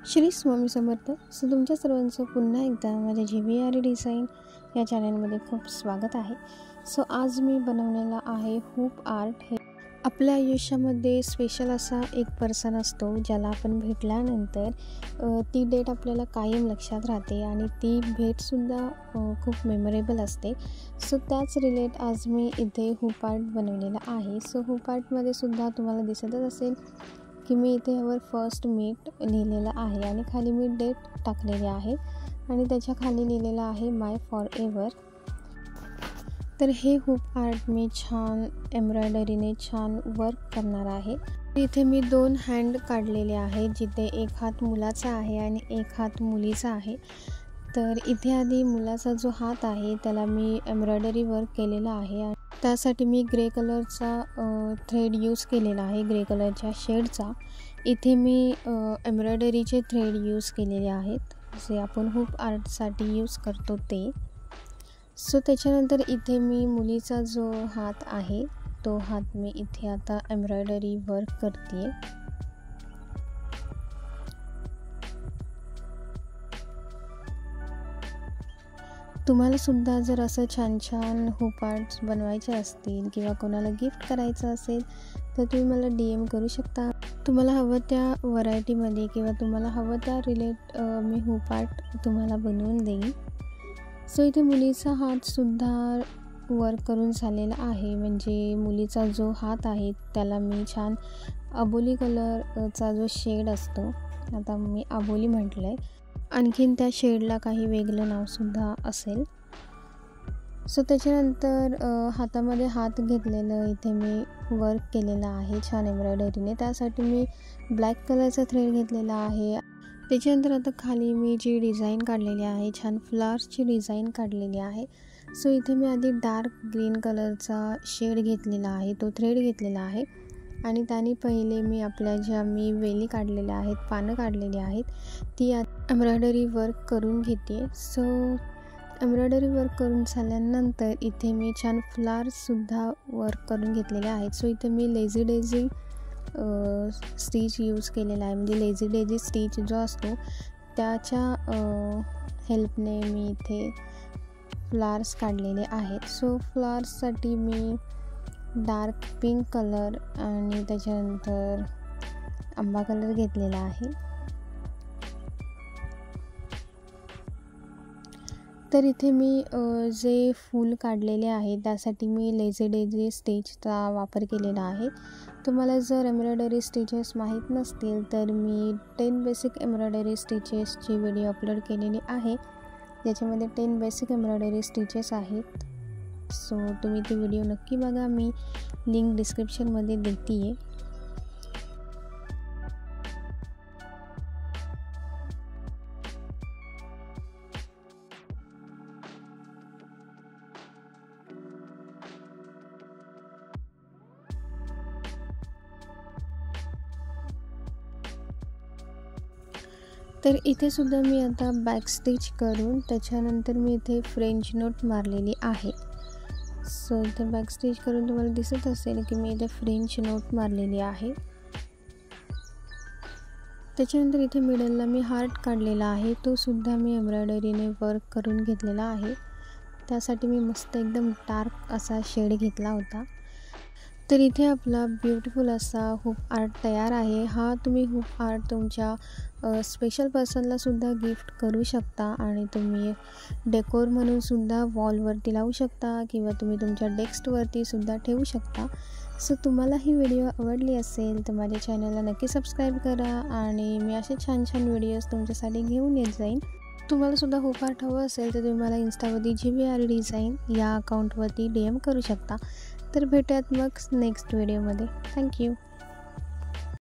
श्री स्वामी समर्थ. तुमच्या सर्वांचं पुन्हा एकदा माझ्या GVR डिझाईन या चॅनलमध्ये खूप स्वागत आहे. आज मी बनवलेला आहे हूप आर्ट. हे आपल्या आयुष्यामध्ये स्पेशल असा एक पर्सन असतो ज्याला आपण भेटल्यानंतर ती डेट आपल्याला कायम लक्षात राहते आणि ती भेटसुद्धा खूप मेमोरेबल असते. त्याच रिलेट आज मी इथे हूप आर्ट बनवलेला आहे. हूप आर्टमध्ये सुद्धा तुम्हाला दिसतच असेल की मी इथे यावर फर्स्ट मीट लिहिलेलं आहे आणि खाली मी डेट टाकलेली आहे आणि त्याच्या खाली लिहिलेलं आहे माय फॉर एव्हर. तर हे हूप आर्ट मी छान एम्ब्रॉयडरीने छान वर्क करणार आहे. इथे मी 2 हँड काढलेले आहेत, जिथे एक हात मुलाचा आहे आणि एक हात मुलीचा आहे. तर इथे आधी मुलाचा जो हात आहे त्याला मी एम्ब्रॉयडरी वर्क केलेला आहे. त्यासाठी मी ग्रे कलरचा थ्रेड यूज केलेला आहे, ग्रे कलरच्या शेडचा. इथे मी एम्ब्रॉयडरीचे थ्रेड यूज केलेले आहेत, जे आपण हूप आर्टसाठी यूज करतो ते. त्याच्यानंतर इथे मी मुलीचा जो हात आहे तो हात मी इथे आता एम्ब्रॉयडरी वर्क करते. तुम्हाला सुद्धा जर असं छान छान हूप आर्ट्स बनवायचे असतील किंवा कोणाला गिफ्ट करायचं असेल तर तुम्ही मला DM करू शकता. तुम्हाला हवं त्या व्हरायटीमध्ये किंवा तुम्हाला हवं त्या रिलेट मी हूप आर्ट तुम्हाला बनवून देईन. इथे मुलीचा हातसुद्धा वर्क करून झालेला आहे. म्हणजे मुलीचा जो हात आहे त्याला मी छान अबोली कलरचा जो शेड असतो, आता मी अबोली म्हटलं आहे, आणखीन त्या शेडला काही वेगळं नावसुद्धा असेल. त्याच्यानंतर हातामध्ये हात घेतलेलं इथे मी वर्क केलेलं आहे छान एम्ब्रॉयडरीने. त्यासाठी मी ब्लॅक कलरचा थ्रेड घेतलेला आहे. त्याच्यानंतर आता खाली मी जी डिझाईन काढलेली आहे, छान फ्लावर्सची डिझाईन काढलेली आहे. इथे मी आधी डार्क ग्रीन कलरचा शेड घेतलेला आहे, तो थ्रेड घेतलेला आहे आणि त्याने पहिले मी आपल्या ज्या मी वेली काढलेल्या आहेत, पानं काढलेली आहेत, ती एम्ब्रॉयडरी वर्क करून घेते. एम्ब्रॉयडरी वर्क करून झाल्यानंतर इथे मी छान फ्लावर्ससुद्धा वर्क करून घेतलेले आहेत. इथे मी लेझी डेझी स्टिच यूज केलेला आहे. म्हणजे लेझी डेझी स्टिच जो असतो त्याच्या हेल्पने मी इथे फ्लावर्स काढलेले आहेत. फ्लावर्ससाठी मी डार्क पिंक कलर आणि त्याच्यानंतर आंबा कलर घेतलेला आहे. तर इथे मी जे फूल काढलेले आहे त्यासाठी मी लेझी डेझी स्टिचचा वापर केलेला आहे. तुम्हाला जर एम्ब्रॉयडरी स्टिचेस माहीत नसतील तर मी 10 बेसिक एम्ब्रॉयडरी स्टिचेसची व्हिडिओ अपलोड केलेली आहे, ज्याच्यामध्ये 10 बेसिक एम्ब्रॉयडरी स्टिचेस आहेत. तुम्ही ती व्हिडिओ नक्की बघा, मी लिंक डिस्क्रिप्शनमध्ये देते आहे. तर इथे सुद्धा मी आता बॅक स्टिच करून त्याच्यानंतर मी इथे फ्रेंच नोट मारलेली आहे. इथे बॅक स्टिच करून तुम्हाला दिसत असेल की मी इथे फ्रेंच नोट मारलेली आहे. त्याच्यानंतर इथे मिडलला मी हार्ट काढलेला आहे, तो सुद्धा मी एम्ब्रॉयडरीने वर्क करून घेतलेला आहे. त्यासाठी मी मस्त एकदम डार्क असा शेड घेतला होता. तर इथे आपला ब्युटिफुल असा हूप आर्ट तयार आहे. हा तुम्ही हूप आर्ट तुमच्या स्पेशल पर्सनला सुद्धा गिफ्ट करू शकता आणि तुम्ही डेकोर म्हणून सुद्धा वॉलवरती लावू शकता किंवा तुम्ही तुमच्या डेस्कवरती सुद्धा ठेवू शकता. तुम्हाला ही व्हिडिओ आवडली असेल तर माझ्या चॅनलला नक्की सबस्क्राईब करा आणि मी असे छान छान व्हिडिओज तुमच्यासाठी घेऊन येत जाईन. तुम्हाला सुद्धा हूप आर्ट हवं असेल तर तुम्ही मला इंस्टावरती GVR डिझाईन या अकाउंटवरती DM करू शकता. तर भेटूयात मग नेक्स्ट व्हिडिओमध्ये. थँक्यू.